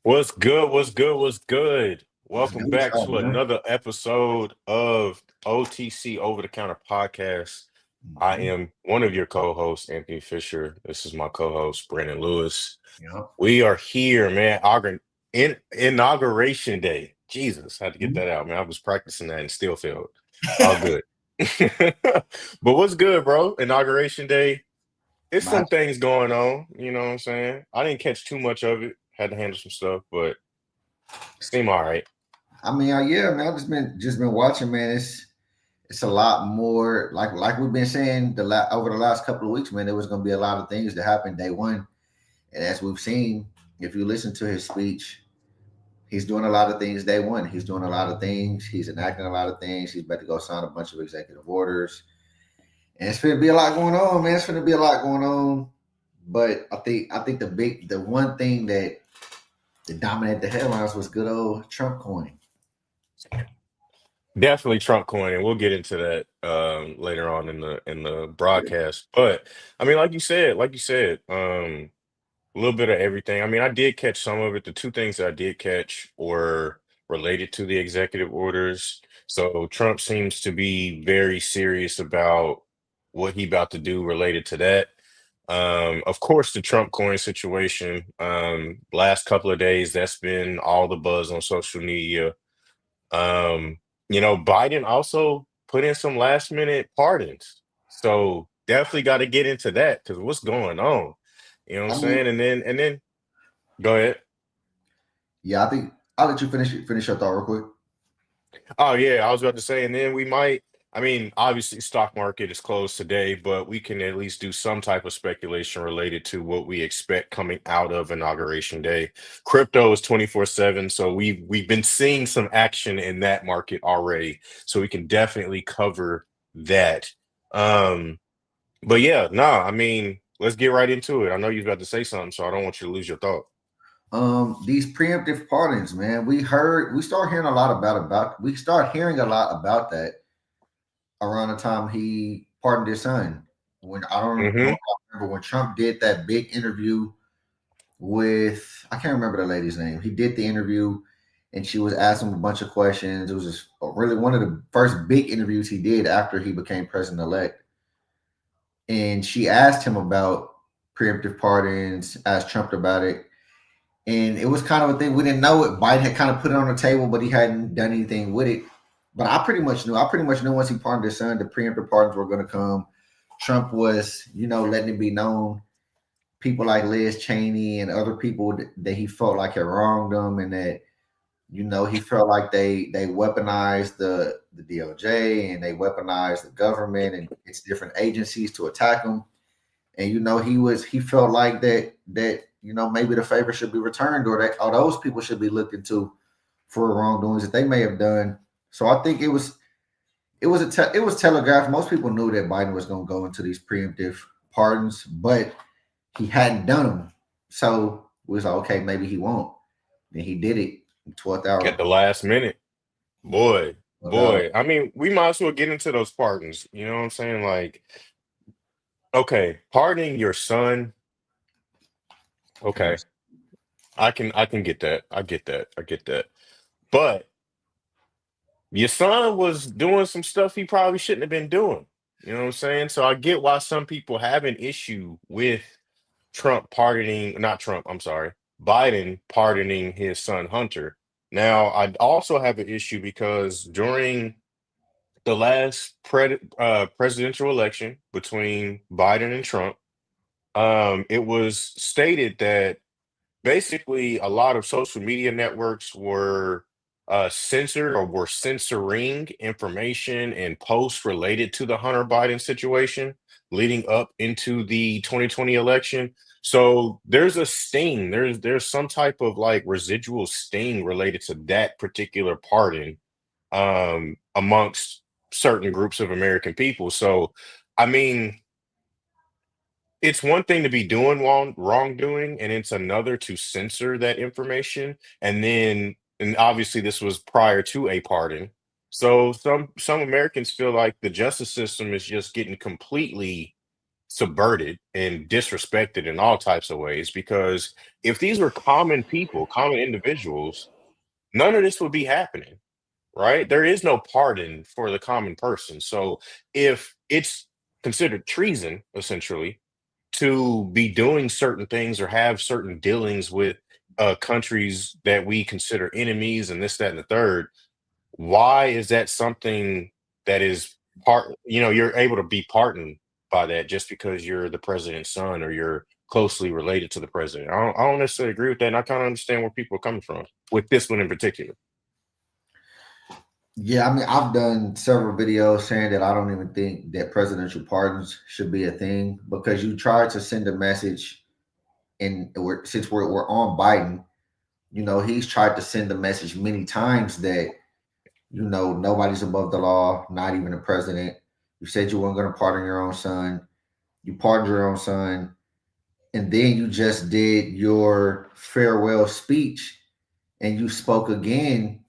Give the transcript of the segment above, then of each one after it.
What's good? What's good? What's good? Let's Welcome go, back shot, to man. another episode of OTC Over the Counter Podcast. I Hmm. am one of your co-hosts, Anthony Fisher. This is my co-host, Brandon Lewis. Yeah. We are here, man. Inauguration Day. Jesus, had to get that out, man. I was practicing that and still failed. All good. But what's good, bro? Inauguration Day. It's My, some things going on, you know what I'm saying? I didn't catch too much of it. Had to handle some stuff, but seem all right. yeah, man. I've just been watching, man. It's a lot more like we've been saying over the last couple of weeks, man. There was going to be a lot of things that happened day one, and as we've seen, if you listen to his speech, he's doing a lot of things day one. He's doing a lot of things. He's enacting a lot of things. He's about to go sign a bunch of executive orders, and it's going to be a lot going on, man. It's going to be a lot going on. But I think the one thing that dominated the headlines was good old Trump coin. Definitely Trump coin, and we'll get into that later on in the broadcast. But I mean, like you said, a little bit of everything. I mean, I did catch some of it. The two things that I did catch were related to the executive orders. So Trump seems to be very serious about what he about to do related to that. Of course, the Trump coin situation. Last couple of days, that's been all the buzz on social media. Um, Biden also put in some last minute pardons. So definitely got to get into that because what's going on? You know what I'm I mean, saying? And then go ahead. yeah, I think I'll let you finish your thought real quick. Oh yeah, I was about to say, and then we might. I mean, obviously, stock market is closed today, but we can at least do some type of speculation related to what we expect coming out of Inauguration Day. Crypto is 24/7, so we've been seeing some action in that market already, so we can definitely cover that. Um, but yeah, nah, I mean, let's get right into it. I know you've got to say something, so I don't want you to lose your thought. These preemptive pardons, man. We start hearing a lot about that around the time he pardoned his son. When I don't know if Hmm. I remember when Trump did that big interview with I can't remember the lady's name. He did the interview and she was asking him a bunch of questions. It was just really one of the first big interviews he did after he became president elect. And she asked him about preemptive pardons, asked Trump about it. And it was kind of a thing we didn't know it. Biden had kind of put it on the table, but he hadn't done anything with it. But I pretty much knew. I pretty much knew once he pardoned his son, the preemptive pardons were going to come. Trump was, letting it be known. People like Liz Cheney and other people that he felt like had wronged him, and that he felt like they weaponized the DOJ and they weaponized the government and its different agencies to attack him. And he felt like that maybe the favor should be returned, or those people should be looked into for wrongdoings that they may have done. So I think it was telegraphed. Most people knew that Biden was going to go into these preemptive pardons, but he hadn't done them. So we was like, okay, maybe he won't. Then he did it in 12th At hour. the last minute. Boy, Twelfth hour. boy. I mean, we might as well get into those pardons. You know what I'm saying? Like, okay, pardoning your son. Okay, Yes. I can get that. I get that. I get that. But your son was doing some stuff he probably shouldn't have been doing. You know what I'm saying? So I get why some people have an issue with Trump pardoning, not Trump, I'm sorry, Biden pardoning his son Hunter. Now, I also have an issue because during the last presidential election between Biden and Trump, it was stated that basically a lot of social media networks were censored or were censoring information and posts related to the Hunter Biden situation leading up into the 2020 election. So there's a sting. There's some type of like residual sting related to that particular pardon amongst certain groups of American people. So, I mean, it's one thing to be doing wrongdoing, and it's another to censor that information. And obviously, this was prior to a pardon. So some Americans feel like the justice system is just getting completely subverted and disrespected in all types of ways. Because if these were common people, common individuals, none of this would be happening, right? There is no pardon for the common person. So if it's considered treason, essentially, to be doing certain things or have certain dealings with countries that we consider enemies and this, that, and the third, why is that something that is you're able to be pardoned by that just because you're the president's son or you're closely related to the president? I don't necessarily agree with that, and I kind of understand where people are coming from with this one in particular. Yeah, I mean, I've done several videos saying that I don't even think that presidential pardons should be a thing because you try to send a message, and since we're on Biden, he's tried to send the message many times that nobody's above the law, not even the president. You said you weren't going to pardon your own son. You pardoned your own son, and then you just did your farewell speech, and you spoke again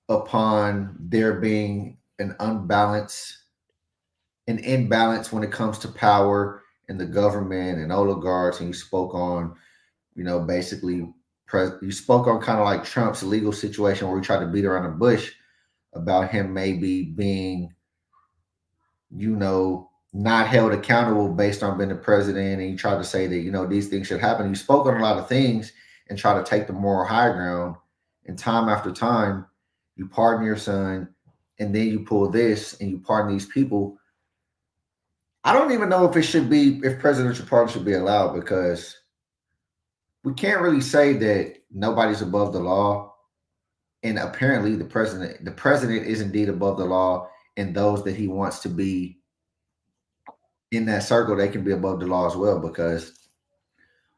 upon there being an imbalance when it comes to power in the government and oligarchs, and you spoke on, basically, you spoke on kind of like Trump's legal situation where he tried to beat around the bush about him maybe being, not held accountable based on being the president, and you tried to say that, these things should happen. You spoke on a lot of things and try to take the moral high ground, and time after time, you pardon your son, and then you pull this and you pardon these people. I don't even know if presidential pardon should be allowed, because we can't really say that nobody's above the law. And apparently the president is indeed above the law, and those that he wants to be in that circle, they can be above the law as well, because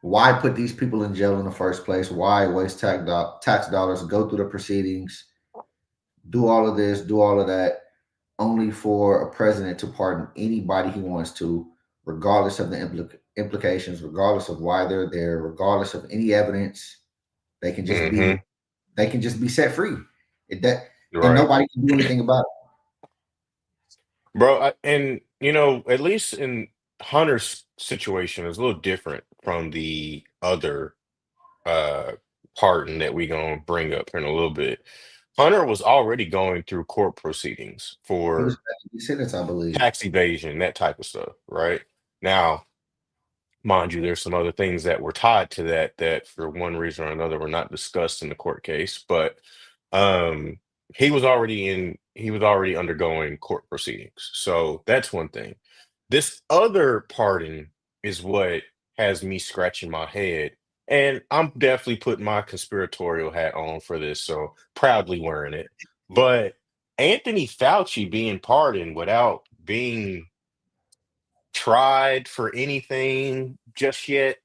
why put these people in jail in the first place? Why waste tax dollars, go through the proceedings, do all of this, do all of that, only for a president to pardon anybody he wants to, regardless of the implications, regardless of why they're there, regardless of any evidence. They can just Hmm. be set free. And Right. nobody can do anything about it. Bro, and at least in Hunter's situation is a little different from the other uh pardon that we gonna bring up in a little bit. Hunter was already going through court proceedings He was for sentenced, I believe. tax evasion, that type of stuff, right? Now, mind you, there's some other things that were tied to that for one reason or another were not discussed in the court case, but um he was already undergoing court proceedings. So that's one thing. This other pardon is what has me scratching my head. And I'm definitely putting my conspiratorial hat on for this, so proudly wearing it. But Anthony Fauci being pardoned without being tried for anything just yet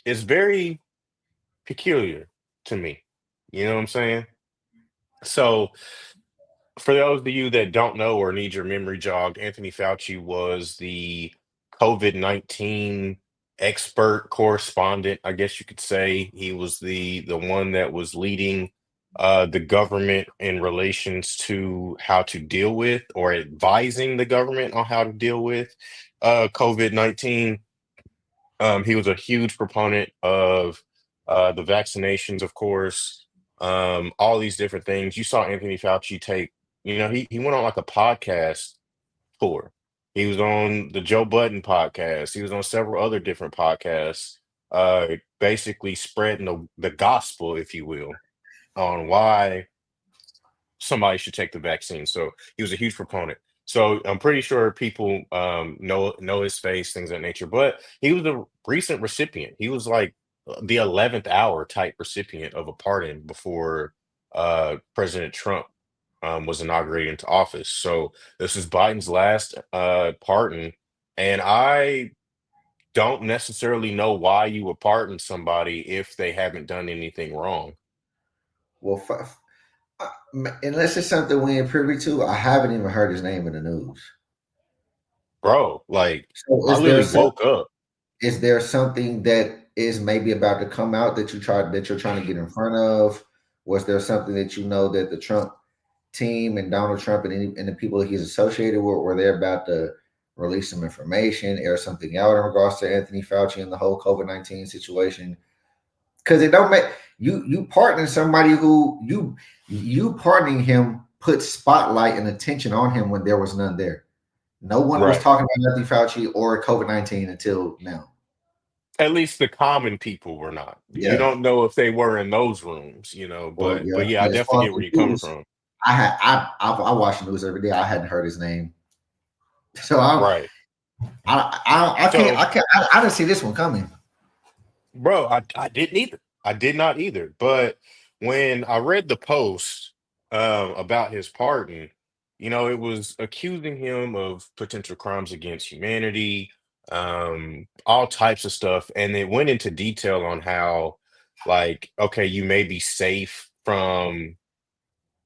is very peculiar to me. You know what I'm saying? So, for those of you that don't know or need your memory jogged, Anthony Fauci was the COVID-19 expert correspondent, I guess you could say. He was the one that was leading the government in relations to how to deal with or advising the government on how to deal with COVID-19. He was a huge proponent of the vaccinations, of course, all these different things. You saw Anthony Fauci take, he went on like a podcast tour. He was on the Joe Budden podcast. He was on several other different podcasts, basically spreading the gospel, if you will, on why somebody should take the vaccine. So he was a huge proponent. So I'm pretty sure people know his face, things of that nature. But he was a recent recipient. He was like the 11th hour type recipient of a pardon before President Trump was inaugurated into office. So this is Biden's last pardon, and I don't necessarily know why you would pardon somebody if they haven't done anything wrong, Well, unless it's something we ain't privy to, I haven't even heard his name in the news. bro. Like So I literally woke up. is there something that is maybe about to come out that you're trying to get in front of? Was there something that that the Trump team and Donald Trump and the people he's associated with, were they about to release some information, air something out in regards to Anthony Fauci and the whole COVID-19 situation. Because it don't make you partnering somebody who you partnering him put spotlight and attention on him when there was none there. No one was Right. talking about Anthony Fauci or COVID-19 until now. At least the common people were not. You Yeah. don't know if they were in those rooms, Well, but yeah. yeah, I But as definitely far as get where the you're coming news, from. I watch the news every day. I hadn't heard his name, so Right. So, I didn't see this one coming. bro, I didn't either. I did not either. But when I read the post about his pardon, it was accusing him of potential crimes against humanity, all types of stuff, and it went into detail on how, like, okay, you may be safe from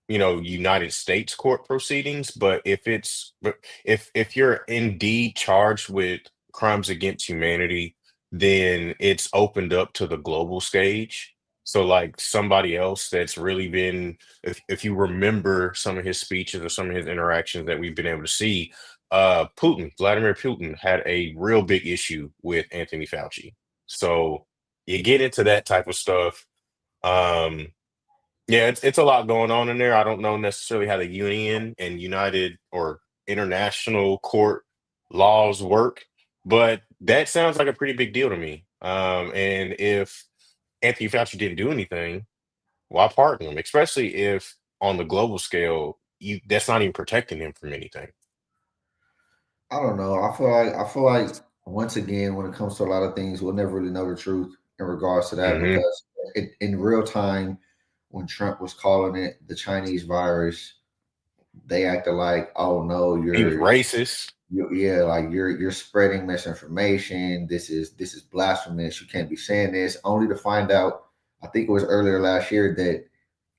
United States court proceedings, but if you're indeed charged with crimes against humanity, then it's opened up to the global stage. So like somebody else that's really been, if you remember some of his speeches or some of his interactions that we've been able to see, Vladimir Putin had a real big issue with Anthony Fauci. So you get into that type of stuff. Um, yeah, it's a lot going on in there. I don't know necessarily how the union and United or international court laws work, but that sounds like a pretty big deal to me. And if Anthony Fauci didn't do anything, why pardon him? Especially if on the global scale, you that's not even protecting him from anything. I don't know. I feel like once again, when it comes to a lot of things, we'll never really know the truth in regards to that Hmm. because in real time, when Trump was calling it the Chinese virus, they acted like, "Oh no, He was racist. yeah, like you're spreading misinformation. This is blasphemous. You can't be saying this." Only to find out, I think it was earlier last year that,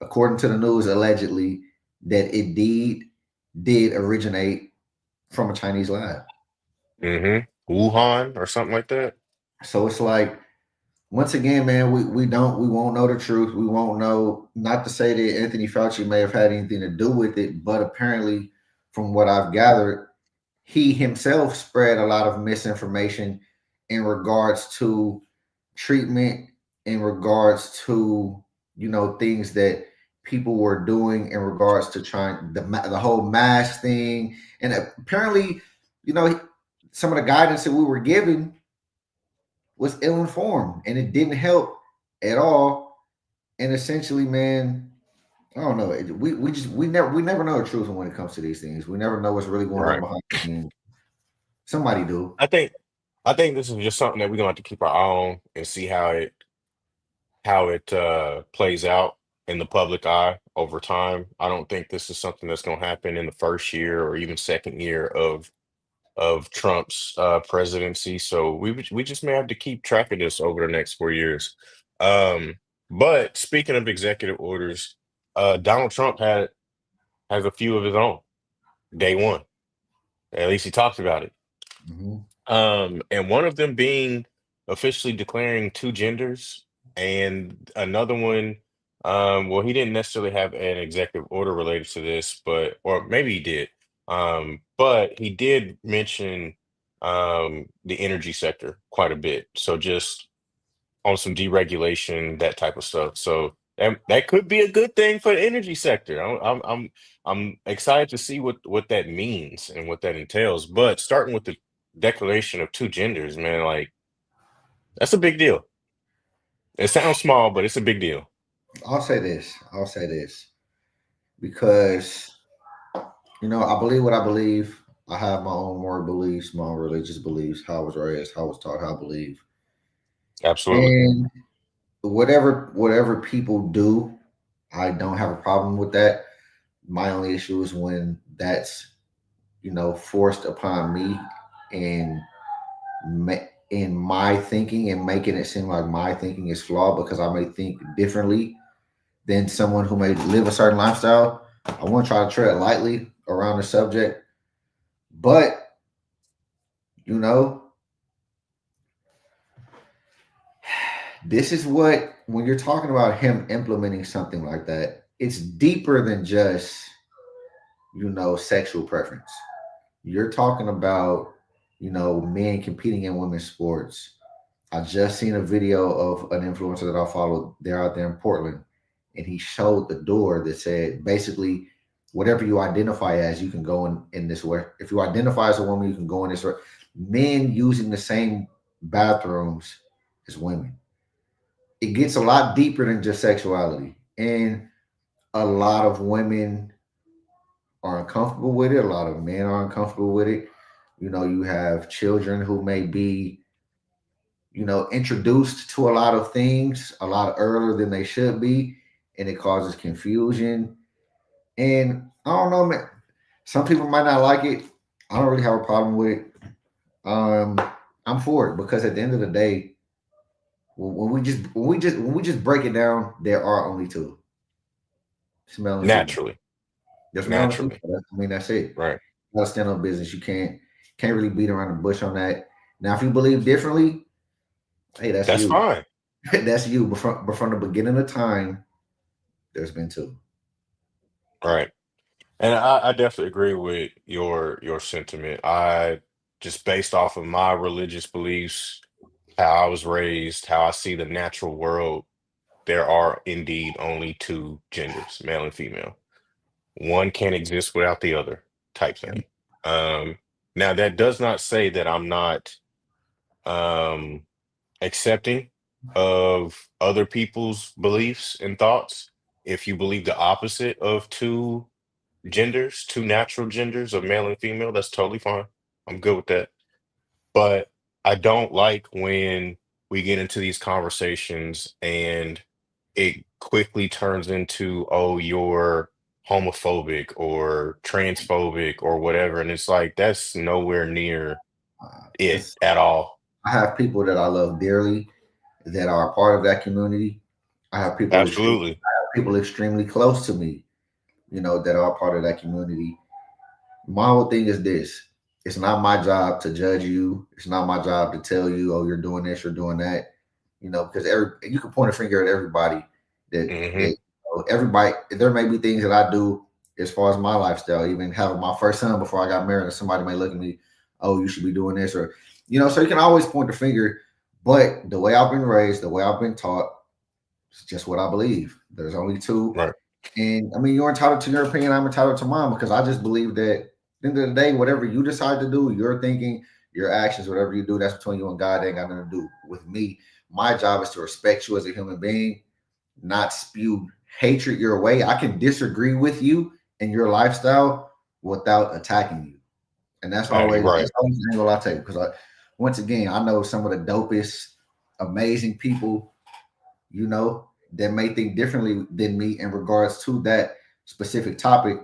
according to the news, allegedly that it did originate from a Chinese lab. Wuhan or something like that. So it's like, once again, man, we won't know the truth. We won't know. Not to say that Anthony Fauci may have had anything to do with it, but apparently, from what I've gathered, he himself spread a lot of misinformation in regards to treatment, in regards to things that people were doing in regards to trying the whole mask thing, and apparently, you know, some of the guidance that we were given was ill informed, and it didn't help at all. And essentially, man, I don't know. We never know the truth when it comes to these things. We never know what's really going on Right. behind the scenes. Somebody do. I think I think this is just something that we're gonna have to keep our eye on and see how it plays out in the public eye over time. I don't think this is something that's going to happen in the first year or even second year of Trump's presidency. So we just may have to keep track of this over the next 4 years. Um, but speaking of executive orders, Donald Trump has a few of his own. Day one, at least he talks about it. Mhm. And one of them being officially declaring two genders, and another one, well, he didn't necessarily have an executive order related to this, but or maybe he did. But he did mention the energy sector quite a bit. So just on some deregulation, that type of stuff. So that could be a good thing for the energy sector. I'm excited to see what that means and what that entails. But starting with the declaration of two genders, man, like that's a big deal. It sounds small, but it's a big deal. I'll say this. I'll say this because I believe what I believe. I have my own moral beliefs, my own religious beliefs, how I was raised, how I was taught, how I believe, Absolutely. and whatever people do, I don't have a problem with that. My only issue is when that's forced upon me and in my thinking and making it seem like my thinking is flawed because I may think differently than someone who may live a certain lifestyle. I want to try to tread lightly around the subject, but you know, this is what when you're talking about him implementing something like that, it's deeper than just sexual preference. You're talking about men competing in women's sports. I just seen a video of an influencer that I follow. They're out there in Portland, and he showed the door that said basically, whatever you identify as, you can go in this way. If you identify as a woman, you can go in this way. Men using the same bathrooms as women. It gets a lot deeper than just sexuality, and a lot of women are uncomfortable with it. A lot of men are uncomfortable with it. You have children who may be introduced to a lot of things a lot earlier than they should be, and it causes confusion. And I don't know, man. Some people might not like it. I don't really have a problem with it. Um, I'm for it because at the end of the day, when we just break it down, there are only two: smell and female. Naturally. There's male and female. Naturally. That's it. Right. You gotta stand on business. You can't really beat around the bush on that. Now, if you believe differently, hey, that's That's you. fine. That's you. But from the beginning of time, there's been two. Right. And I definitely agree with your sentiment. I just based off of my religious beliefs, how I was raised, how I see the natural world, there are indeed only two genders, male and female. One can't exist without the other type Yeah. thing. Um, Now that does not say that I'm not um accepting of other people's beliefs and thoughts. If you believe the opposite of two genders, two natural genders of male and female, that's totally fine. I'm good with that. But I don't like when we get into these conversations and it quickly turns into, oh, you're homophobic or transphobic or whatever. And it's like, that's nowhere near it It's at all. I have people that I love dearly that are a part of that community. I have Absolutely. people extremely close to me, that are a part of that community. My whole thing is this: it's not my job to judge you. It's not my job to tell you, oh, you're doing this, you're doing that. Because you can point a finger at everybody. That Hmm. everybody. There may be things that I do as far as my lifestyle. Even having my first son before I got married, and somebody may look at me, oh, you should be doing this, or So you can always point the finger. But the way I've been raised, the way I've been taught, it's just what I believe. There's only two. Right. And I mean, you're entitled to your opinion. I'm entitled to mine because I just believe that at the end of the day, whatever you decide to do, your thinking, your actions, whatever you do, that's between you and God. They ain't got nothing to do with me. My job is to respect you as a human being, not spew hatred your way. I can disagree with you and your lifestyle without attacking you. And that's Hey, always right. that's always the angle I take because once again, I know some of the dopest, amazing people that may think differently than me in regards to that specific topic.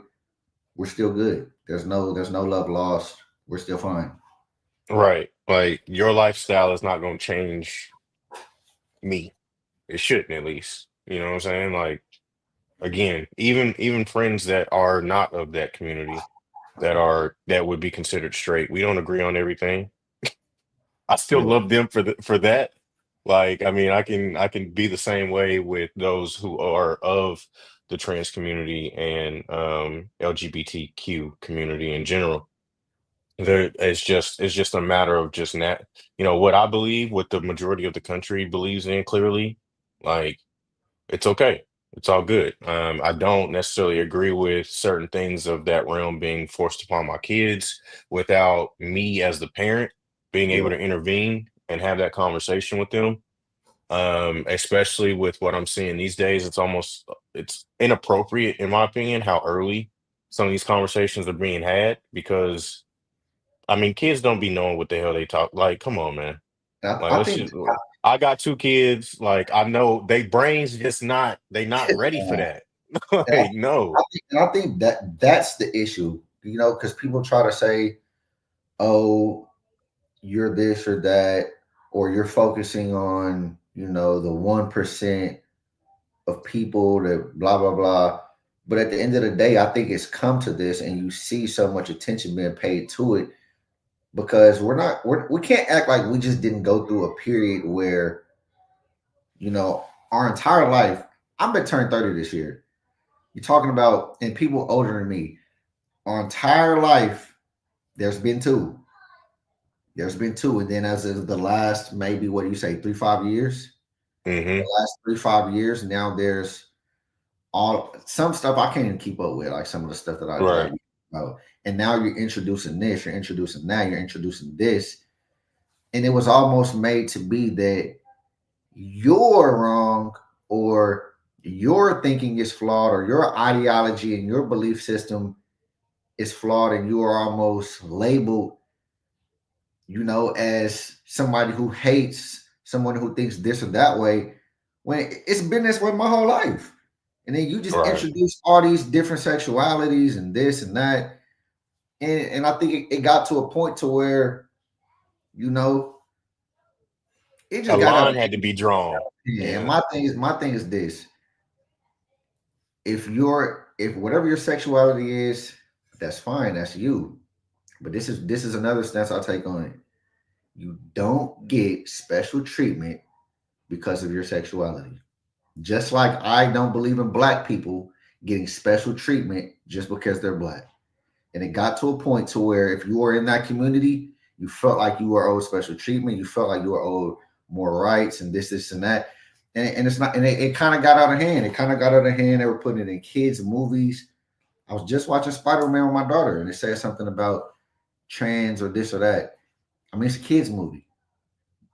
We're still good. There's no love lost. We're still fine. Right. Like your lifestyle is not going to change me. It shouldn't at least. You know what I'm saying? Like again, even friends that are not of that community that would be considered straight, we don't agree on everything. I still Yeah. love them for that. Like, I mean, I can be the same way with those who are of the trans community and LGBTQ community in general. There, it's just a matter of just not, what I believe, what the majority of the country believes in clearly. Like, it's okay. It's all good. I don't necessarily agree with certain things of that realm being forced upon my kids without me as the parent being able Yeah. to intervene and have that conversation with them. Especially with what I'm seeing these days, it's inappropriate in my opinion how early some of these conversations are being had because I mean kids don't be knowing what the hell they talk. Like, come on, man. Like, I let's think just. I got two kids. Like, I know they brains just they not ready for that. and Like, no. I think that that's the issue. Because people try to say, "Oh, you're this or that," or you're focusing on the 1% of people that blah blah blah. But at the end of the day, I think it's come to this, and you see so much attention being paid to it because we can't act like we just didn't go through a period where our entire life. I've been turned 30 this year. You're talking about and people older than me. Our entire life, there's been two. There's been two, and then as of the last maybe what do you say 3 5 years? The Hmm. last 3 5 years, now there's all some stuff I can't even keep up with, like some of the stuff that I Right. used to know. And now you're introducing this, you're introducing that, you're introducing this, and it was almost made to be that you're wrong or your thinking is flawed or your ideology and your belief system is flawed and you are almost labeled, as somebody who hates someone who thinks this or that way when it's been this way my whole life. And then you just Right. introduce all these different sexualities and this and that. And I think it got to a point to where, you know, it A just got out of line had to be drawn. hand. And Yeah. my thing is this. If whatever your sexuality is, that's fine, that's you. But this is another stance I'll take on it. You don't get special treatment because of your sexuality. Just like I don't believe in black people getting special treatment just because they're black. And it got to a point to where if you were in that community, you felt like you were owed special treatment. You felt like you were owed more rights and this, and that. And it's not, and it kind of got out of hand. It kind of got out of hand. They were putting it in kids' movies. I was just watching Spider-Man with my daughter, and it said something about trans or this or that. I mean, it's a kids' movie.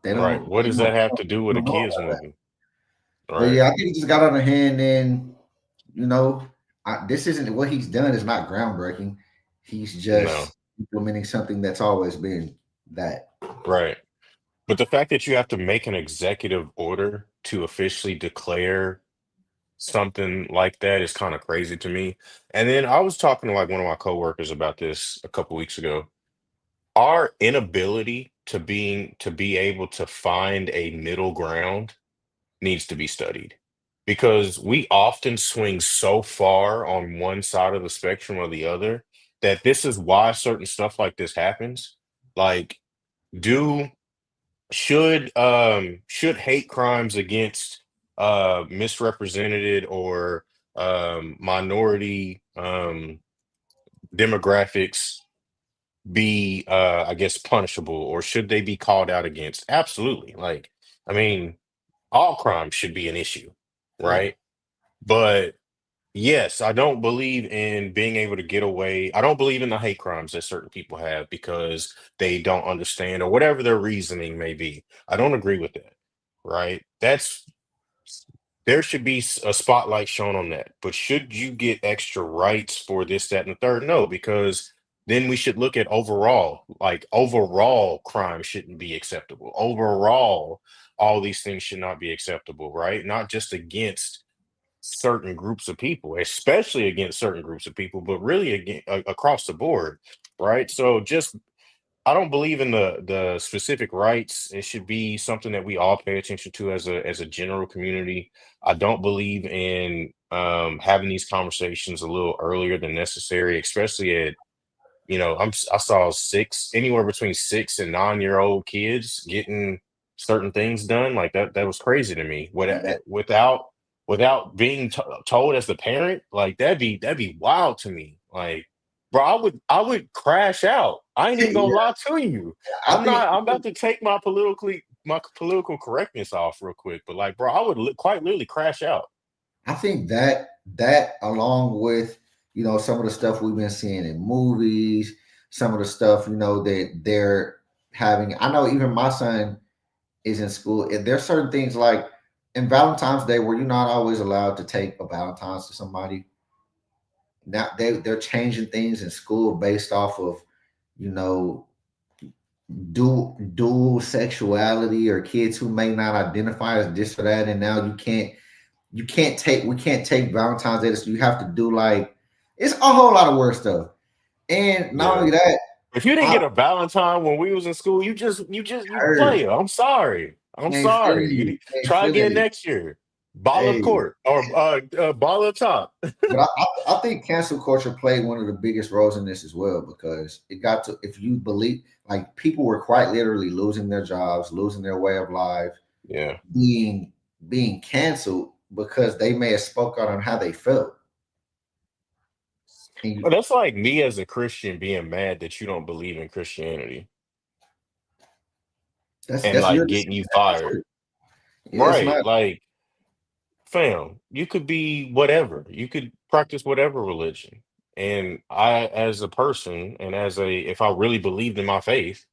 They Right. don't, What they does don't, that have to do they with a don't know kids about that. movie? But Right. yeah, I think it just got out of hand. And you know, this isn't what he's done is not groundbreaking. He's No. just implementing something that's always been that. Right. But the fact that you have to make an executive order to officially declare something like that is kind of crazy to me. And then I was talking to like one of my coworkers about this a couple weeks ago. Our inability to be able to find a middle ground needs to be studied because we often swing so far on one side of the spectrum or the other that this is why certain stuff like this happens. Like, do should hate crimes against misrepresented or minority demographics be I guess punishable, or should they be called out against? Absolutely. Like, I mean, all crime should be an issue, Yeah. right? But yes, I don't believe in being able to get away. I don't believe in the hate crimes that certain people have because they don't understand or whatever their reasoning may be. I don't agree with that, right? There should be a spotlight shown on that. But should you get extra rights for this, that, and the third? No, because then we should look at overall, like overall crime shouldn't be acceptable. Overall, all these things should not be acceptable, right? Not just against certain groups of people, especially against certain groups of people, but really again, across the board, right? So just I don't believe in the specific rights. It should be something that we all pay attention to as a general community. I don't believe in having these conversations a little earlier than necessary, especially at I saw anywhere between 6 and 9 year old kids getting certain things done. Like that was crazy to me. Without being told as the parent, like that'd be wild to me. Like, bro, I would crash out. I ain't even gonna Yeah, lie to you. I think I'm about to take my political correctness off real quick, but like, bro, I would quite literally crash out. I think that along with some of the stuff we've been seeing in movies, some of the stuff that they're having. I know even my son is in school. And there's certain things like in Valentine's Day where you're not always allowed to take a Valentine's to somebody. Now they're changing things in school based off of you know dual sexuality or kids who may not identify as this or that, and now you can't take we can't take Valentine's Day. So you have to do like it's a whole lot of work stuff. And not Yeah. only that, If you didn't I get a Valentine when we was in school, you heard player. I'm sorry. I'm ain't sorry. feeling you, ain't Try feeling again you. next year. Ball up Hey, court or ball up top. but I think cancel culture played one of the biggest roles in this as well because it got to if you believe like people were quite literally losing their jobs, losing their way of life, Yeah. being being canceled because they may have spoke out on how they felt. And But that's like me as a Christian being mad that you don't believe in Christianity. and That's your like getting decision. you That's fired. it. Yeah, it's Right. not. Like, fam, you could be whatever. You could practice whatever religion. And I, as a person, and as a, if I really believed in my faith,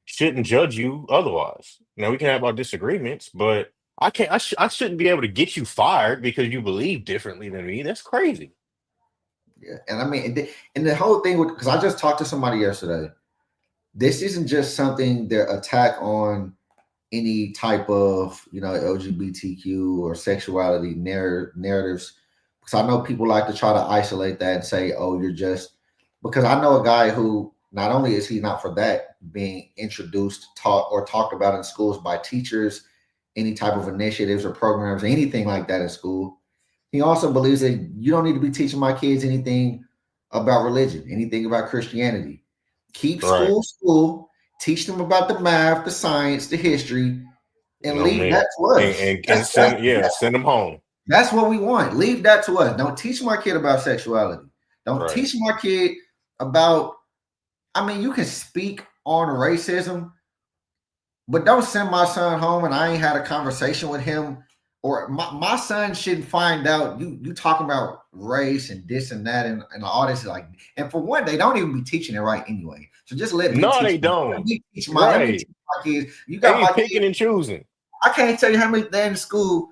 shouldn't judge you otherwise. Now we can have our disagreements, but I can't. I shouldn't be able to get you fired because you believe differently than me. That's crazy. Yeah, and I mean, and the whole thing with, because I just talked to somebody yesterday. This isn't just something their attack on any type of LGBTQ or sexuality narratives, because I know people like to try to isolate that and say, oh, you're just, because I know a guy who not only is he not for that being introduced, taught, or talked about in schools by teachers, any type of initiatives or programs, anything like that in school. He also believes that you don't need to be teaching my kids anything about religion, anything about Christianity. Keep Right. school, teach them about the math, the science, the history, and No leave that man. to us. And send, yeah, send them home. That's what we want. Leave that to us. Don't teach my kid about sexuality. Don't Right. teach my kid about, I mean, you can speak on racism, but don't send my son home and I ain't had a conversation with him. Or my son shouldn't find out you talking about race and this and that and all this. Like, and for one, they don't even be teaching it right anyway. So just let me No, teach they them. Let don't. me teach Right. my kids. You They got be my kids. picking and choosing. I can't tell you how many they in school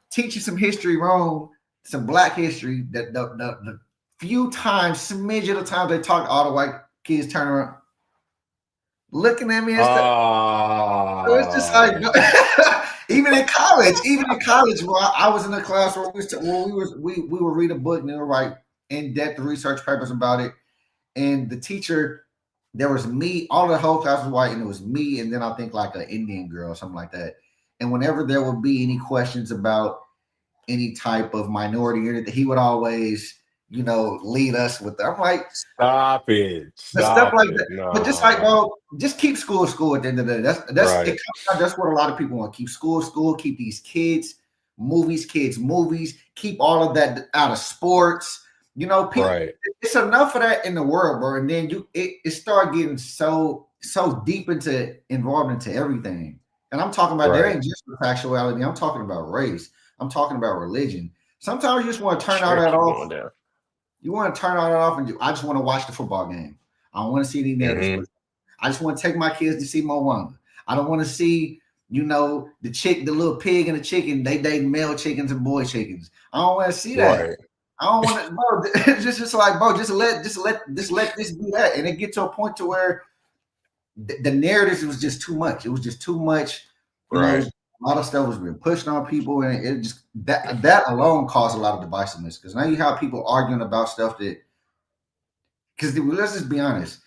teach you some history wrong, some black history. That the few times, smidge of the times they talk, all the white kids turn around looking at me and stuff. So it's just like Uh, even in college, where I was in a class where we would read a book and they would write in-depth research papers about it. And the teacher, there was me, all the whole class was white, and it was me, and then I think like an Indian girl or something like that. And whenever there would be any questions about any type of minority or anything, he would always, lead us with that. I'm like, stop it. the stuff Stop like it. that. But just like, No. bro, just keep school at the end of the day. Right. That's what a lot of people want. Keep school, keep these kids, movies, keep all of that out of sports. People, Right. it's enough of that in the world, bro. And then it start getting so deep into involved into everything. And I'm talking about there Right. ain't just sexuality. I'm talking about race. I'm talking about religion. Sometimes you just want to turn all that Church is off. going down. You want to turn all that off and I just want to watch the football game. I don't want to see any narratives. Hmm. I just want to take my kids to see Moana. I don't want to see, the little pig and the chicken, they date male chickens and boy chickens. I don't want to see that. Right. I don't want to, bro. Just like, bro, just let this be that, and it get to a point to where the narrative was just too much. It was just too much. Right. A lot of stuff was being pushed on people, and it just that alone caused a lot of divisiveness. Because now you have people arguing about stuff that, because let's just be honest,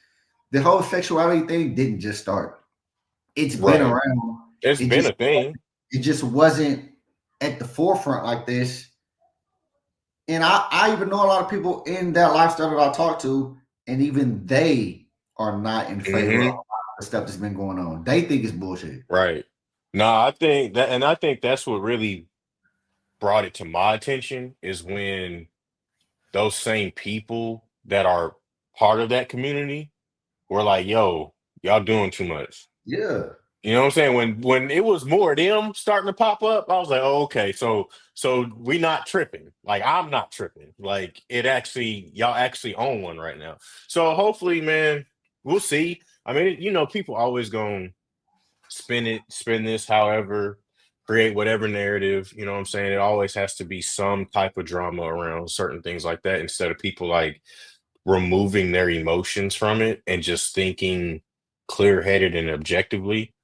the whole sexuality thing didn't just start. It's been Right. around. It's It been just a thing. it just wasn't at the forefront like this. And I even know a lot of people in that lifestyle that I talk to, and even they are not in favor of Hmm. the stuff that's been going on. They think it's bullshit. Right. No, I think that, and I think that's what really brought it to my attention is when those same people that are part of that community were like, yo, y'all doing too much. Yeah. You know what I'm saying? When it was more of them starting to pop up, I was like, oh, okay, so we not tripping. Like I'm not tripping. Like it actually, y'all actually own one right now. So hopefully, man, we'll see. I mean, people always gonna spin this, however, create whatever narrative. You know what I'm saying? It always has to be some type of drama around certain things like that instead of people like removing their emotions from it and just thinking clear-headed and objectively.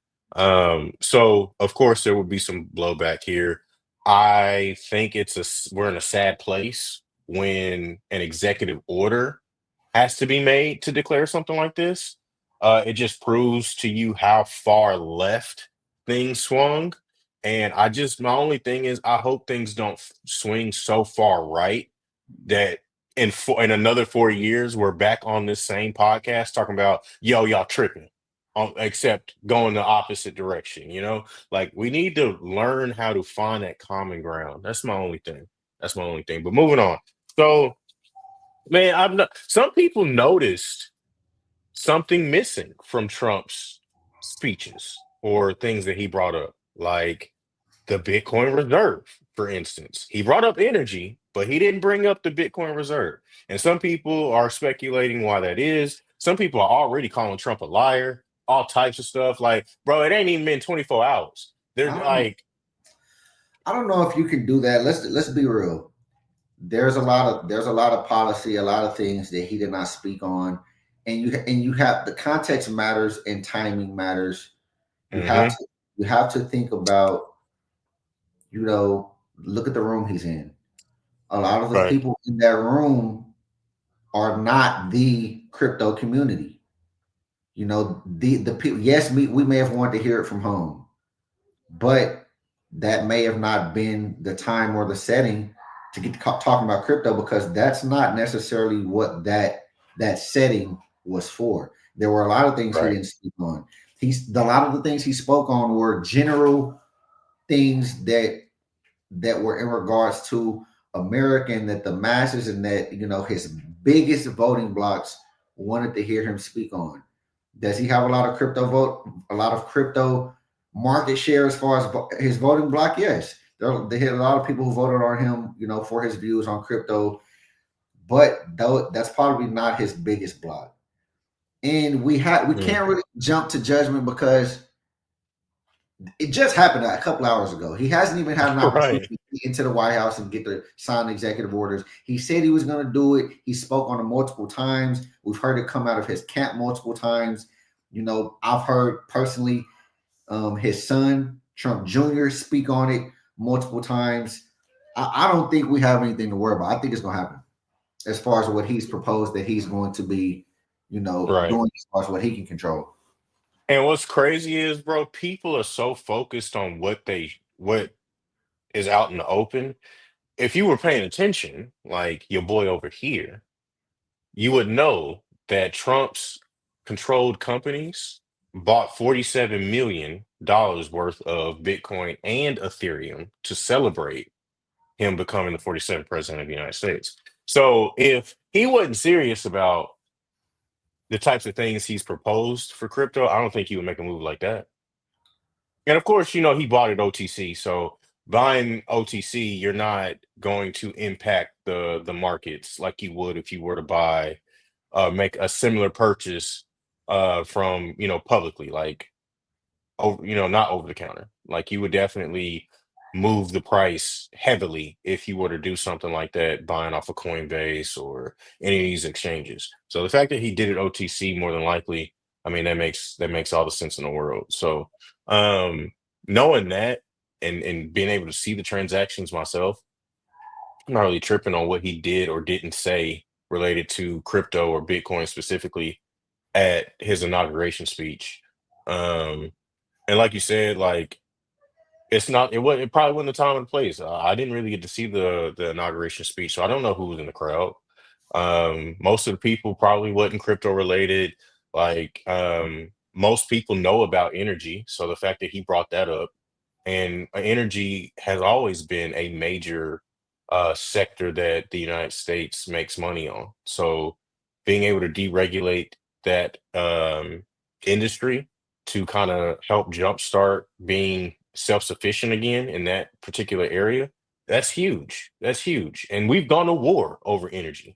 So of course there would be some blowback here. I think we're in a sad place when an executive order has to be made to declare something like this. It just proves to you how far left things swung. And my only thing is, I hope things don't swing so far right that in another 4 years, we're back on this same podcast talking about, yo, y'all tripping, except going the opposite direction. Like we need to learn how to find that common ground. That's my only thing. That's my only thing. But moving on. So, man, I'm not. Some people noticed something missing from Trump's speeches. or things that he brought up, like the Bitcoin Reserve, for instance. He brought up energy, but he didn't bring up the Bitcoin Reserve. And some people are speculating why that is. Some people are already calling Trump a liar, all types of stuff. Like, bro, it ain't even been 24 hours. They're I don't, like, I don't know if you can do that. Let's be real. There's a lot of policy, a lot of things that he did not speak on, and you have the context matters and timing matters. You have mm-hmm, to you have to think about, look at the room he's in. A lot of the right, people in that room are not the crypto community. The people. Yes, we may have wanted to hear it from home, but that may have not been the time or the setting to get to talking about crypto, because that's not necessarily what that setting was for. There were a lot of things he right, didn't speak on. A lot of the things he spoke on were general things that were in regards to America, and that the masses, and that his biggest voting blocks wanted to hear him speak on. Does he have a lot of crypto market share as far as his voting block? Yes. They had a lot of people who voted on him, for his views on crypto, but though that's probably not his biggest block. And we mm, can't really jump to judgment, because it just happened a couple hours ago. He hasn't even had an opportunity right, to get into the White House and get to sign executive orders. He said he was going to do it. He spoke on it multiple times. We've heard it come out of his camp multiple times. I've heard personally his son, Trump Jr., speak on it multiple times. I don't think we have anything to worry about. I think it's going to happen as far as what he's proposed that he's going to be, right. doing as far as what he can control. And what's crazy is, bro, people are so focused on what is out in the open. If you were paying attention, like your boy over here, you would know that Trump's controlled companies bought $47 million worth of Bitcoin and Ethereum to celebrate him becoming the 47th president of the United States. So if he wasn't serious about the types of things he's proposed for crypto, I don't think he would make a move like that. And of course, he bought it OTC. So buying OTC, you're not going to impact the markets like you would if you were to make a similar purchase from publicly, like over not over the counter. Like you would definitely move the price heavily if you were to do something like that, buying off of Coinbase or any of these exchanges. So the fact that he did it OTC, more than likely, I mean, that makes all the sense in the world. So knowing that, and being able to see the transactions myself, I'm not really tripping on what he did or didn't say related to crypto or Bitcoin specifically at his inauguration speech. Um, and like you said, like it probably wasn't the time and place. I didn't really get to see the inauguration speech, so I don't know who was in the crowd. Most of the people probably wasn't crypto related. Like most people know about energy, so the fact that he brought that up, and energy has always been a major sector that the United States makes money on. So being able to deregulate that industry to kind of help jumpstart being self-sufficient again in that particular area, that's huge. That's huge. And we've gone to war over energy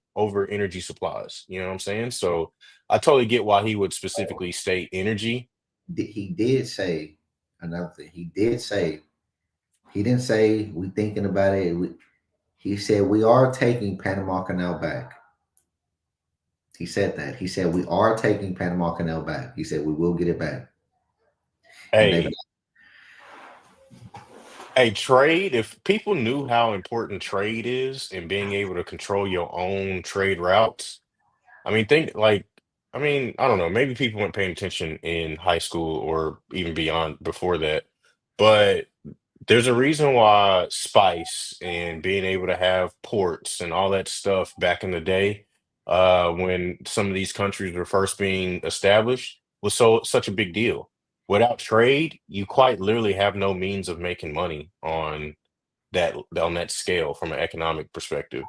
supplies. You know what I'm saying? So I totally get why he would specifically state energy. He did say another thing. He didn't say we thinking about it. He said we are taking Panama Canal back. He said that. He said we are taking Panama Canal back. He said we will get it back. And they've Hey, trade, if people knew how important trade is and being able to control your own trade routes, I mean, I don't know, maybe people weren't paying attention in high school or even beyond before that, but there's a reason why spice and being able to have ports and all that stuff back in the day, when some of these countries were first being established, was such a big deal. Without trade, you quite literally have no means of making money on that scale from an economic perspective.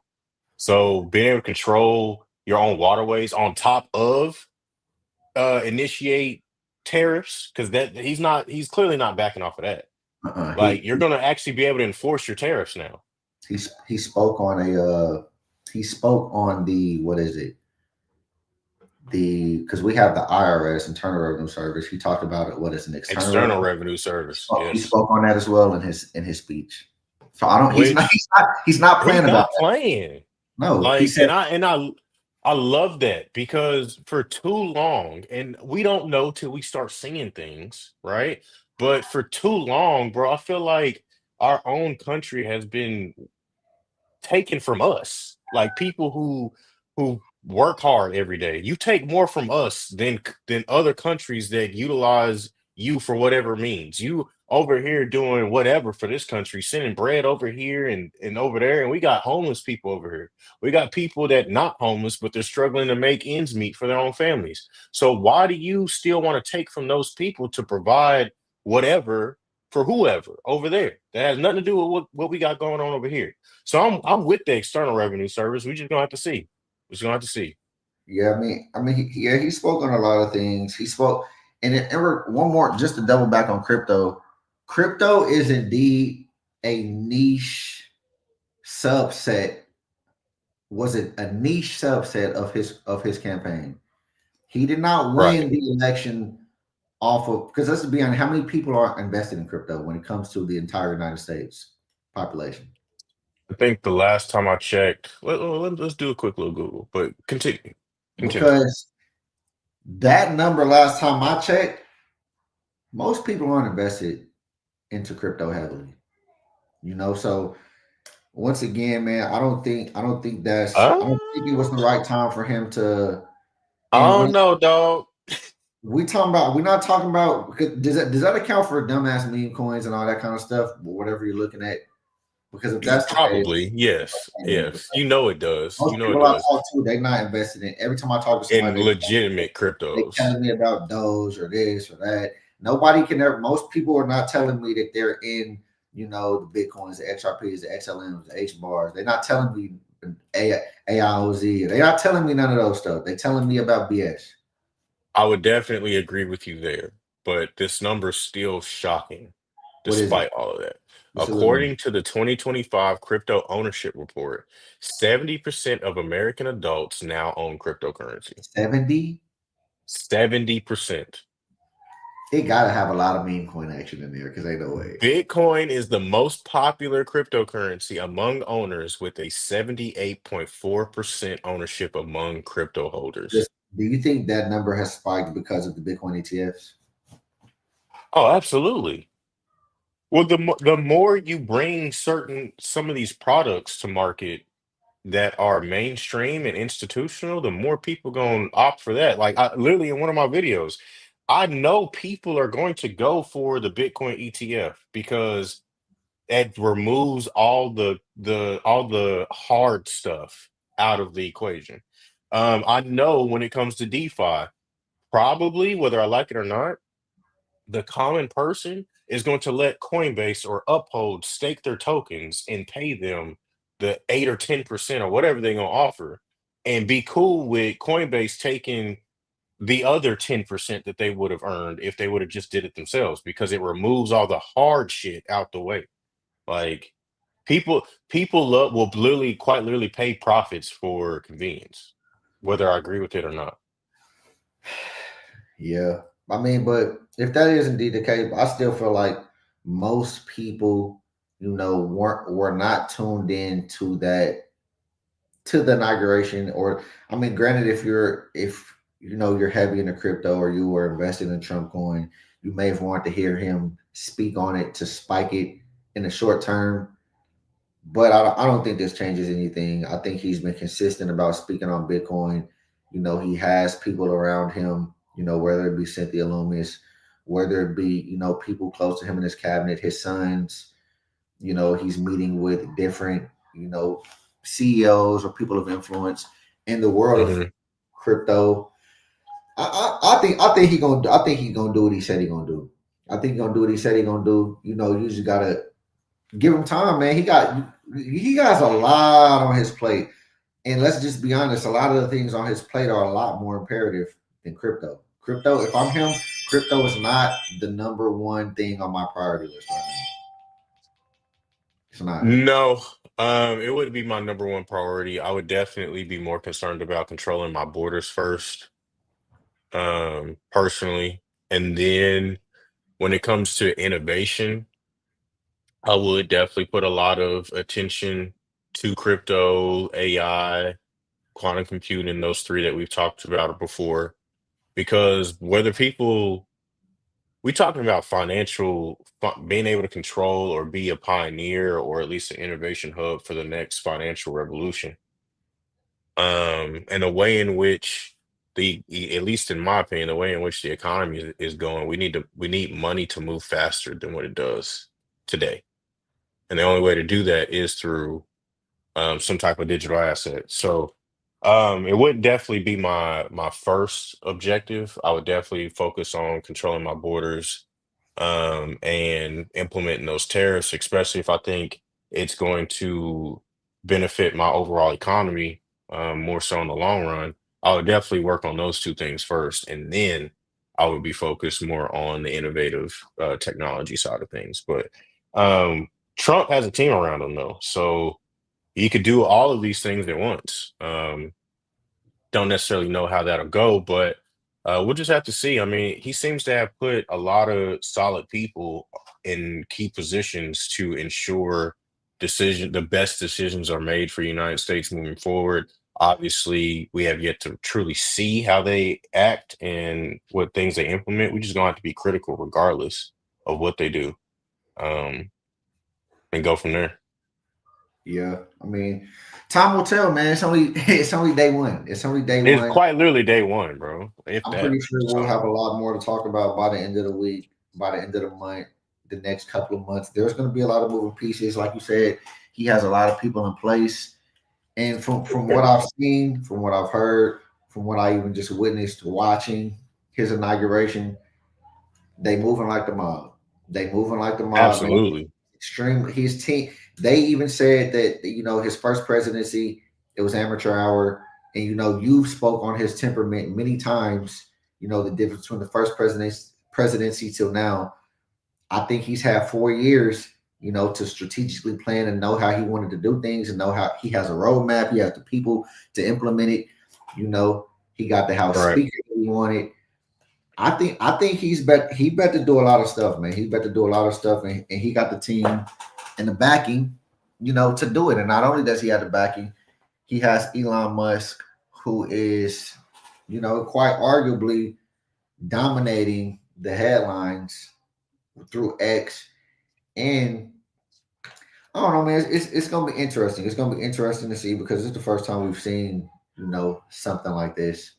So being able to control your own waterways on top of initiate tariffs, because he's clearly not backing off of that. He Like, you're gonna actually be able to enforce your tariffs now. he spoke on the what is it? Because we have the IRS, Internal Revenue Service. He talked about it. What is an external External revenue service. He Yes. spoke on that as well in his speech. So I don't. Which He's not playing he's about not that. playing. No, he Like, said I love that, because for too long, and we don't know till we start seeing things, right? But for too long, bro, I feel like our own country has been taken from us. Like, people who work hard every day. You take more from us than other countries that utilize you for whatever means. You over here doing whatever for this country, sending bread over here and over there, and we got homeless people over here. We got people that not homeless, but they're struggling to make ends meet for their own families. So why do you still want to take from those people to provide whatever for whoever over there? That has nothing to do with what we got going on over here. So I'm with the External Revenue Service. We just gonna have to see. We're just gonna have to see. Yeah, he spoke on a lot of things. He spoke, one more just to double back on crypto. Crypto is indeed a niche subset. Was it a niche subset of his campaign? He did not Right. win the election off of, because let's be honest, how many people are invested in crypto when it comes to the entire United States population? I think the last time I checked, let's do a quick little Google, but continue. Continue. Because that number last time I checked, most people aren't invested into crypto heavily. So once again, man, I don't think I don't think it was the Uh, right time for him to. I And don't know, dog. we're not talking about, does that account for dumbass meme coins and all that kind of stuff, whatever you're looking at? Because if that's the case, Probably, yes. Yes. You know it does. You most know it people I does. talk to, they're not invested in. Every time I talk to In somebody, legitimate they cryptos. telling me about Doge or this or that. Nobody can ever. Most people are not telling me that they're in, the Bitcoins, the XRPs, the XLMs, the H bars. They're not telling me AIOZ. They're not telling me none of those stuff. They're telling me about BS. I would definitely agree with you there, but this number's still shocking What is it? despite all of that. What's the little According to the 2025 Crypto Ownership Report, 70% of American adults now own cryptocurrency. 70? 70%. It gotta have a lot of meme coin action in there because ain't no way. Bitcoin is the most popular cryptocurrency among owners, with a 78.4% ownership among crypto holders. Do you think that number has spiked because of the Bitcoin ETFs? Oh, absolutely. Well, the more you bring some of these products to market that are mainstream and institutional, the more people gonna opt for that. Like, I literally, in one of my videos, I know people are going to go for the Bitcoin ETF because it removes all the hard stuff out of the equation. I know when it comes to DeFi, probably whether I like it or not, the common person is going to let Coinbase or Uphold stake their tokens and pay them the 8 or 10% or whatever they're going to offer, and be cool with Coinbase taking the other 10% that they would have earned if they would have just did it themselves, because it removes all the hard shit out the way. Like, people will literally, quite literally, pay profits for convenience, whether I agree with it or not. Yeah. But if that is indeed the case, I still feel like most people, were not tuned in to the inauguration. Or granted, if you're heavy into crypto or you were invested in Trump coin, you may have wanted to hear him speak on it to spike it in the short term. But I don't think this changes anything. I think he's been consistent about speaking on Bitcoin. He has people around him, whether it be Cynthia Loomis, whether it be, people close to him in his cabinet, his sons, he's meeting with different, CEOs or people of influence in the world of Mhm. crypto. I think he's gonna do what he said he's gonna do. I think he's gonna do what he said he's gonna do. You just gotta give him time, man. He has a lot on his plate. And let's just be honest, a lot of the things on his plate are a lot more imperative than crypto. If I'm him, crypto is not the number one thing on my priority list right now. It's not. No, it would be my number one priority. I would definitely be more concerned about controlling my borders first, personally. And then when it comes to innovation, I would definitely put a lot of attention to crypto, AI, quantum computing, those three that we've talked about before. Because whether people we talking about being able to control or be a pioneer or at least an innovation hub for the next financial revolution. And the way in which at least in my opinion, the way in which the economy is going, we need money to move faster than what it does today. And the only way to do that is through some type of digital asset. So it would definitely be my first objective. I would definitely focus on controlling my borders, and implementing those tariffs, especially if I think it's going to benefit my overall economy, more so in the long run. I would definitely work on those two things first, and then I would be focused more on the innovative technology side of things. But um, Trump has a team around him though, so he could do all of these things at once. Don't necessarily know how that'll go, but we'll just have to see. I mean, he seems to have put a lot of solid people in key positions to ensure the best decisions are made for the United States moving forward. Obviously, we have yet to truly see how they act and what things they implement. We just gonna have to be critical regardless of what they do, um, and go from there. Yeah, I mean, time will tell, man. It's only day one. It's only day It's one. quite literally day one, bro. If I'm that. pretty sure we'll So have a lot more to talk about by the end of the week, by the end of the month, the next couple of months. There's going to be a lot of moving pieces, like you said. He has a lot of people in place, and from what I've seen, from what I've heard, from what I even just witnessed watching his inauguration, they moving like the mob. They moving like the mob, man. absolutely. Extreme. His team. They even said that his first presidency, it was amateur hour, and you spoke on his temperament many times. The difference between the first presidency till now. I think he's had 4 years, to strategically plan and know how he wanted to do things and know how he has a roadmap. He has the people to implement it. He got the House Right. Speaker that he wanted. I think he bet to do a lot of stuff, man. He bet to do a lot of stuff, and he got the team and the backing, to do it. And not only does he have the backing, he has Elon Musk, who is, quite arguably dominating the headlines through X. And I don't know, man. It's gonna be interesting. It's gonna be interesting to see because it's the first time we've seen, something like this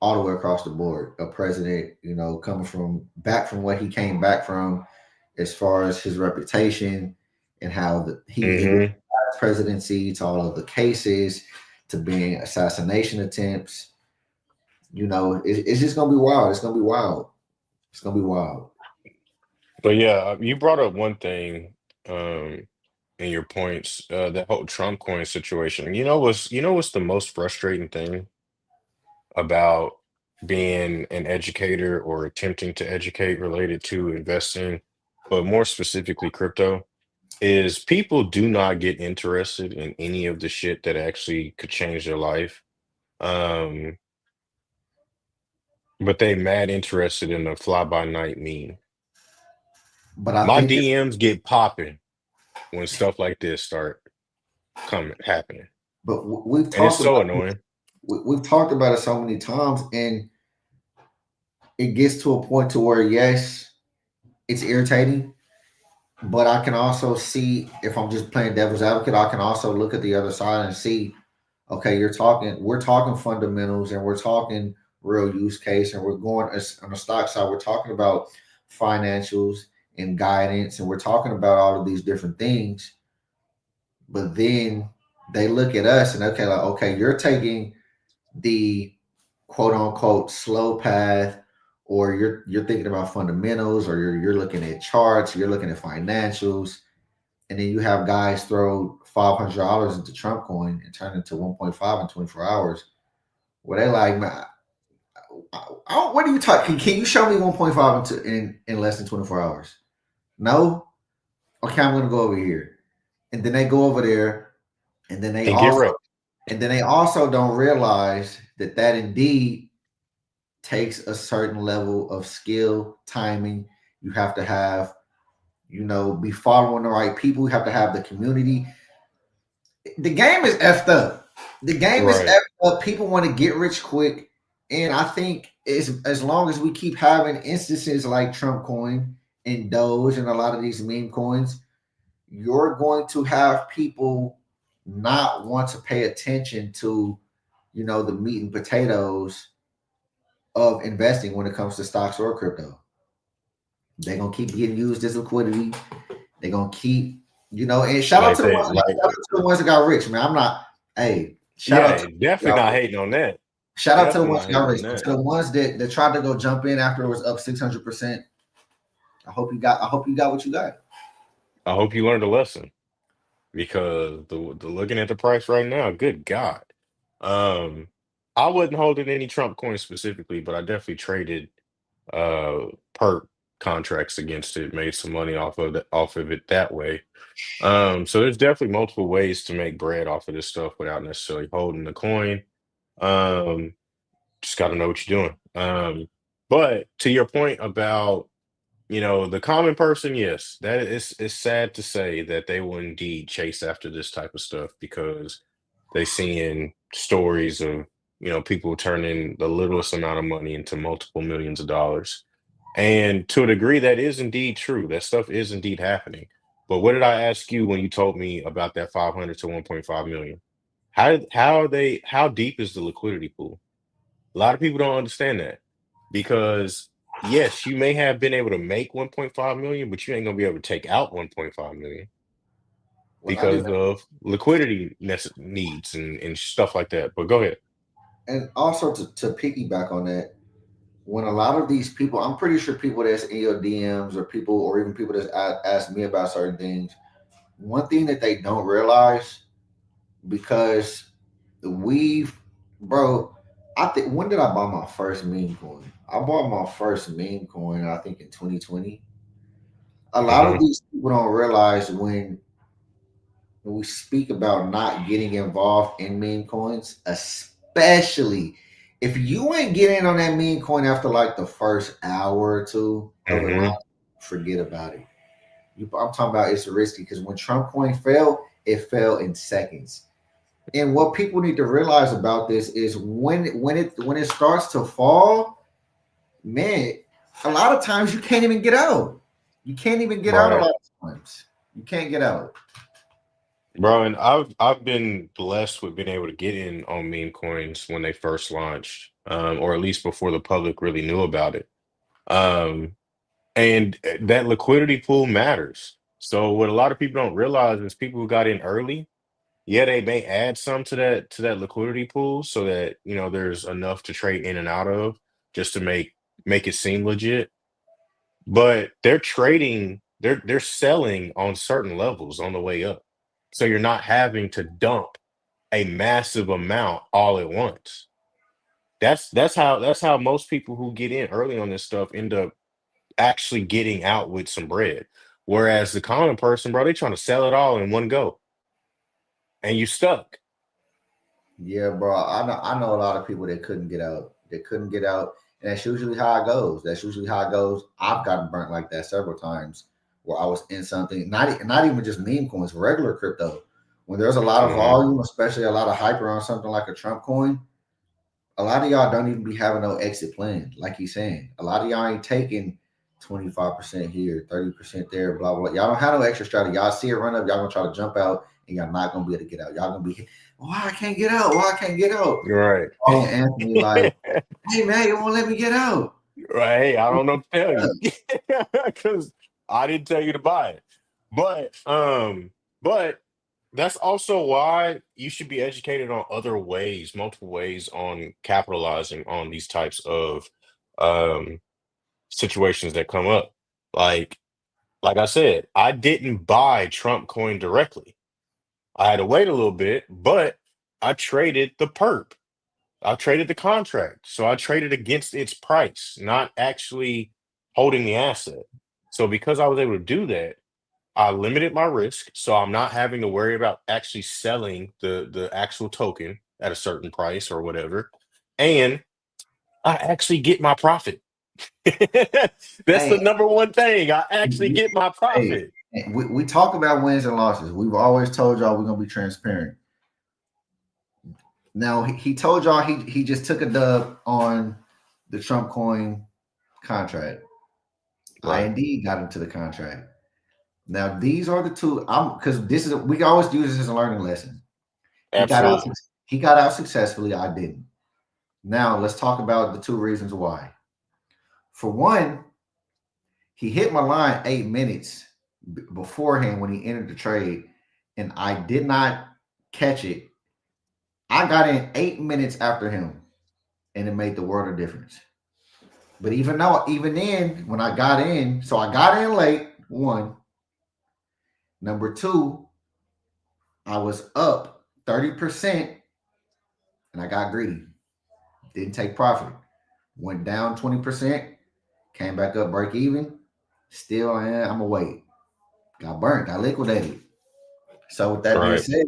all the way across the board. A president, coming from what he came back from, as far as his reputation and how he was Hmm. presidency to all of the cases to being assassination attempts. It's just gonna be wild. It's gonna be wild. It's gonna be wild. But yeah, you brought up one thing, um, in your points, that whole Trump coin situation. You know what's the most frustrating thing about being an educator or attempting to educate related to investing, but more specifically crypto, is people do not get interested in any of the shit that actually could change their life. Um, but they mad interested in the fly by night meme. But I My think that, DMs get popping when stuff like this start coming happening, but we've and it's talked so about annoying. we've talked about it so many times, and it gets to a point to where yes, it's irritating. But I can also see if I'm just playing devil's advocate, I can also look at the other side and see, okay, we're talking fundamentals and we're talking real use case, and we're going on the stock side, we're talking about financials and guidance, and we're talking about all of these different things. But then they look at us and okay, like, okay, you're taking the quote unquote slow path, or you're thinking about fundamentals, or you're looking at charts, you're looking at financials, and then you have guys throw $500 into Trump coin and turn it to 1.5 in 24 hours. Where they like, man, What are you talking? Can you show me 1.5 in less than 24 hours? No. Okay, I'm gonna go over here, and then they go over there, and then they And get also wrecked. don't realize that indeed takes a certain level of skill, timing. You have to have, be following the right people. You have to have the community. The game is effed up. The game is Right. effed up. People want to get rich quick. And I think as long as we keep having instances like Trump coin and Doge and a lot of these meme coins, you're going to have people not want to pay attention to, the meat and potatoes of investing when it comes to stocks or crypto. They're gonna keep getting used as liquidity. They're gonna keep, and Like that. Like, shout out to the ones that got rich, man. I'm not, hey, shout out yeah, to definitely not hating on that. the Definitely ones not that got hating rich. on But that. to the ones that tried to go jump in after it was up 600%. I hope you got what you got. I hope you learned a lesson because the looking at the price right now, good God. Um, I wasn't holding any Trump coins specifically, but I definitely traded uh perp contracts against it, made some money off of it that way. So there's definitely multiple ways to make bread off of this stuff without necessarily holding the coin. Um, just got to know what you're doing. But to your point about, the common person, yes, that is it's sad to say that they will indeed chase after this type of stuff because they seeing stories of, people turning the littlest amount of money into multiple millions of dollars. And to a degree, that is indeed true. That stuff is indeed happening. But what did I ask you when you told me about that 500 to 1.5 million? How deep is the liquidity pool? A lot of people don't understand that because yes, you may have been able to make 1.5 million, but you ain't gonna be able to take out 1.5 million Well, not even, because of liquidity needs and stuff like that. But go ahead. and also to piggyback on that, when a lot of these people, I'm pretty sure people that's in your DMs or people or even people that ask me about certain things, one thing that they don't realize because we've, bro, I think when did I buy my first meme coin? I bought my first meme coin, I think in 2020. A lot of Hmm. these people don't realize when we speak about not getting involved in meme coins, especially if you ain't getting on that meme coin after like the first hour or two of it, Hmm. forget about it. I'm talking about it's risky because when Trump coin fell, it fell in seconds. And what people need to realize about this is when it starts to fall, man, a lot of times you can't even get out. You can't even get out a Right. lot of times. You can't get out. Bro, and I've been blessed with being able to get in on meme coins when they first launched, or at least before the public really knew about it. Um, and that liquidity pool matters. So what a lot of people don't realize is people who got in early, yeah, they may add some to that liquidity pool so that there's enough to trade in and out of just to make it seem legit. But they're selling on certain levels on the way up. So you're not having to dump a massive amount all at once. That's how most people who get in early on this stuff end up actually getting out with some bread. Whereas the common person, bro, they trying to sell it all in one go, and you stuck. Yeah, bro. I know a lot of people that couldn't get out. They couldn't get out. And that's usually how it goes. That's usually how it goes. I've gotten burnt like that several times where I was in something, not even just meme coins, regular crypto. When there's a lot of Hmm. volume, especially a lot of hype around something like a Trump coin, a lot of y'all don't even be having no exit plan, like he's saying. A lot of y'all ain't taking 25% here, 30% there, blah, blah. Y'all don't have no extra strategy. Y'all see it run up, y'all gonna try to jump out, and y'all not gonna be able to get out. Y'all gonna be, why I can't get out? Why I can't get out? Right. Calling Anthony like, hey man, you won't let me get out. Right. Hey, I don't know what to tell you because I didn't tell you to buy it. But that's also why you should be educated on other ways, multiple ways on capitalizing on these types of um situations that come up. Like like I said, I didn't buy Trump coin directly. I had to wait a little bit, but I traded the perp. I traded the contract. So I traded against its price, not actually holding the asset. So because I was able to do that, I limited my risk. So I'm not having to worry about actually selling the actual token at a certain price or whatever. And I actually get my profit. That's the Hey, number one thing. I actually we, get my hey, profit. we talk about wins and losses. We've always told y'all we're gonna be transparent. Now he told y'all he just took a dub on the Trump coin contract. I Right. indeed got into the contract. Now these are the two. I'm because this is we always use this as a learning lesson. He got out. Absolutely. He got out successfully. I didn't. Now let's talk about the two reasons why. For one, he hit my line 8 minutes beforehand when he entered the trade, and I did not catch it. I got in 8 minutes after him, and it made the world of difference. But even then, when I got in, so I got in late. One, number two, I was up 30%, and I got greedy. Didn't take profit. Went down 20%, came back up break even. Still, I'm away. Got burnt. Got liquidated. So with that being Right. said,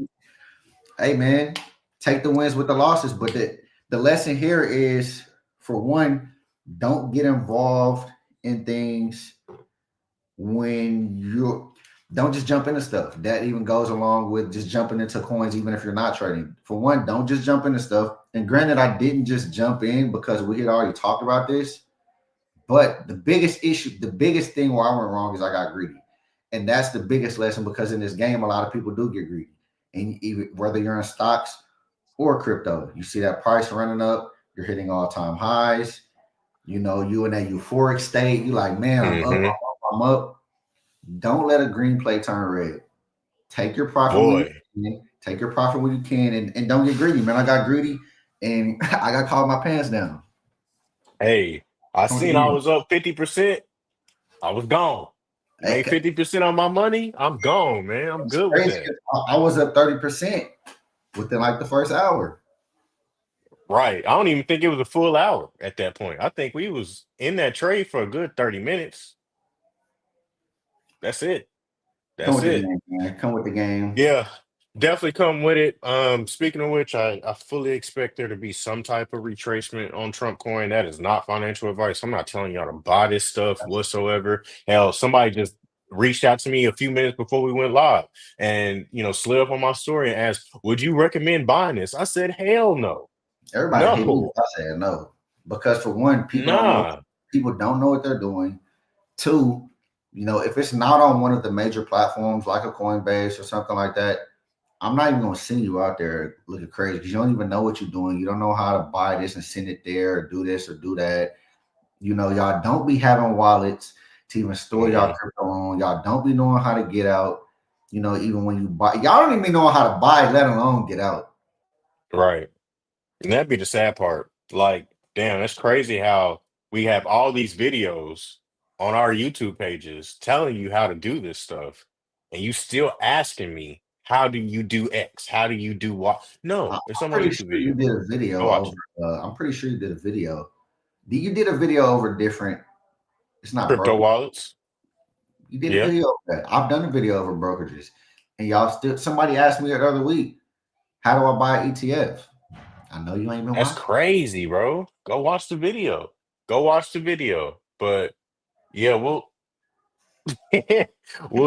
hey man, take the wins with the losses. But the lesson here is, for one, don't get involved in things when you're don't just jump into stuff. That even goes along with just jumping into coins, even if you're not trading. For one, don't just jump into stuff. And granted, I didn't just jump in because we had already talked about this. But the biggest issue, the biggest thing where I went wrong is I got greedy. And that's the biggest lesson, because in this game, a lot of people do get greedy. And even whether you're in stocks or crypto, you see that price running up, you're hitting all-time highs. You know, you in that euphoric state, you like, man, I'm up, Hmm. I'm up. Don't let a green play turn red. Take your profit when you Boy. can. Take your profit when you can, and don't get greedy, man. I got greedy, and I got caught my pants down. Hey, I Come with the seen I game. was up 50%. I was gone. Made Hey, 50% on my money. I'm gone, man. I'm it's good with crazy. that. I was up 30% within like the first hour. Right. I don't even think it was a full hour at that point. I think we was in that trade for a good 30 minutes. That's it. Come That's with the it. game, man. Come with the game. Yeah, definitely come with it. Speaking of which, I fully expect there to be some type of retracement on Trump coin. That is not financial advice. I'm not telling y'all to buy this stuff whatsoever. Hell, somebody just reached out to me a few minutes before we went live and slid up on my story and asked, would you recommend buying this? I said, hell no. Everybody hit me. No, I said no, because for one, nah. people don't know what they're doing. Two, if it's not on one of the major platforms like a Coinbase or something like that, I'm not even gonna send you out there looking crazy, because you don't even know what you're doing. You don't know how to buy this and send it there, or do this or do that. Y'all don't be having wallets to even store y'all Hmm. crypto on. Y'all don't be knowing how to get out. Even when you buy, y'all don't even know how to buy, let alone get out. Right. And that'd be the sad part. Like, damn, it's crazy how we have all these videos on our YouTube pages telling you how to do this stuff, and you still asking me, how do you do X? How do you do Y? I'm No, it's on my pretty YouTube sure you video. did a video Go watch over. it. I'm pretty sure you did a video. You did a video over different. It's not Crypto broker. wallets. You did a Yeah, video of that. I've done a video over brokerages, and y'all still. Somebody asked me the other week, "How do I buy ETF?" I know you ain't been that's watching. crazy, bro. Go watch the video. Go watch the video. But yeah, we'll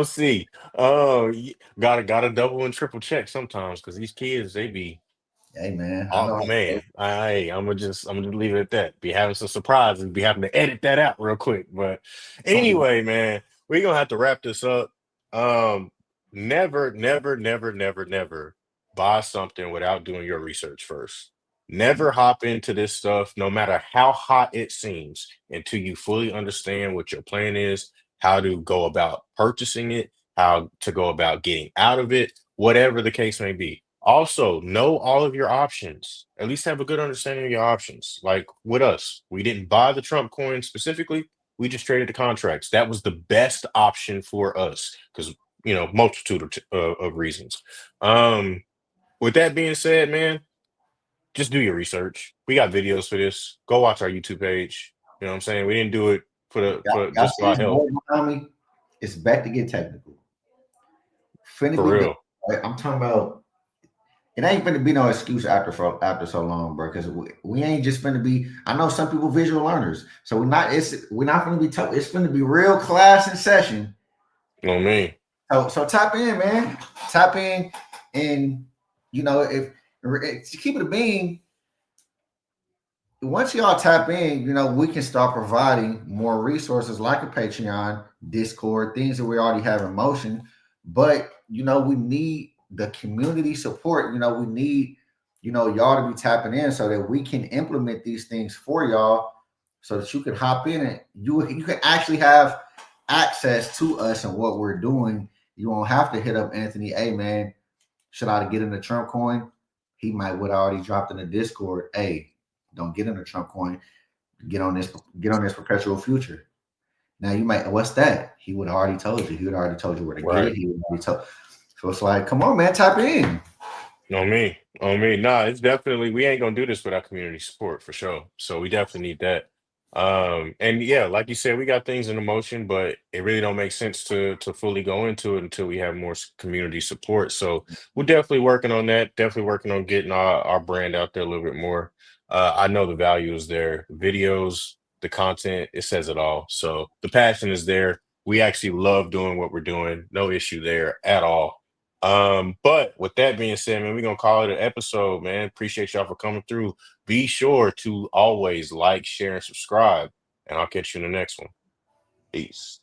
see. Gotta double and triple check sometimes because these kids, they be. Hey man, I Oh know how to do man, I'm gonna leave it at that. Be having some surprises, be having to edit that out real quick. But it. anyway, man, we're gonna have to wrap this up. Um, never, never, never, never, never buy something without doing your research first. Never hop into this stuff, no matter how hot it seems, until you fully understand what your plan is, how to go about purchasing it, how to go about getting out of it, whatever the case may be. Also, know all of your options. At least have a good understanding of your options. Like with us, we didn't buy the Trump coin specifically. We just traded the contracts. That was the best option for us because multitude of reasons. Um, with that being said, man, just do your research. We got videos for this. Go watch our YouTube page. You know what I'm saying? We didn't do it for Y'all just for see our this health. board behind me? It's back to get technical. Finna For be done. real. Right? I'm talking about it ain't finna be no excuse after so long, bro. Because we ain't just finna be. I know some people visual learners, so we're not finna be tough. It's finna be real class in session. You know what I mean? So tap in, man. Tap in, and if to keep it a bean, once y'all tap in, we can start providing more resources like a Patreon, Discord, things that we already have in motion. But we need the community support. We need y'all to be tapping in so that we can implement these things for y'all, so that you can hop in and you can actually have access to us and what we're doing. You won't have to hit up Anthony. Hey man, should I get in the Trump coin? He might would already dropped in the Discord. Hey, don't get in the Trump coin. Get on this perpetual future. Now you might, what's that? He would have already told you. He would already told you where to get Right. it. He would already told. So it's like, come on, man, tap in. On me. On me. Nah, it's definitely we ain't gonna do this without community support for sure. So we definitely need that. And yeah, like you said, we got things in motion, but it really don't make sense to fully go into it until we have more community support. So we're definitely working on that, definitely working on getting our brand out there a little bit more. I know the value is there. Videos, the content, it says it all. So the passion is there. We actually love doing what we're doing. No issue there at all. But with that being said, man, we're gonna call it an episode, man. Appreciate y'all for coming through. Be sure to always like, share, and subscribe, and I'll catch you in the next one. Peace.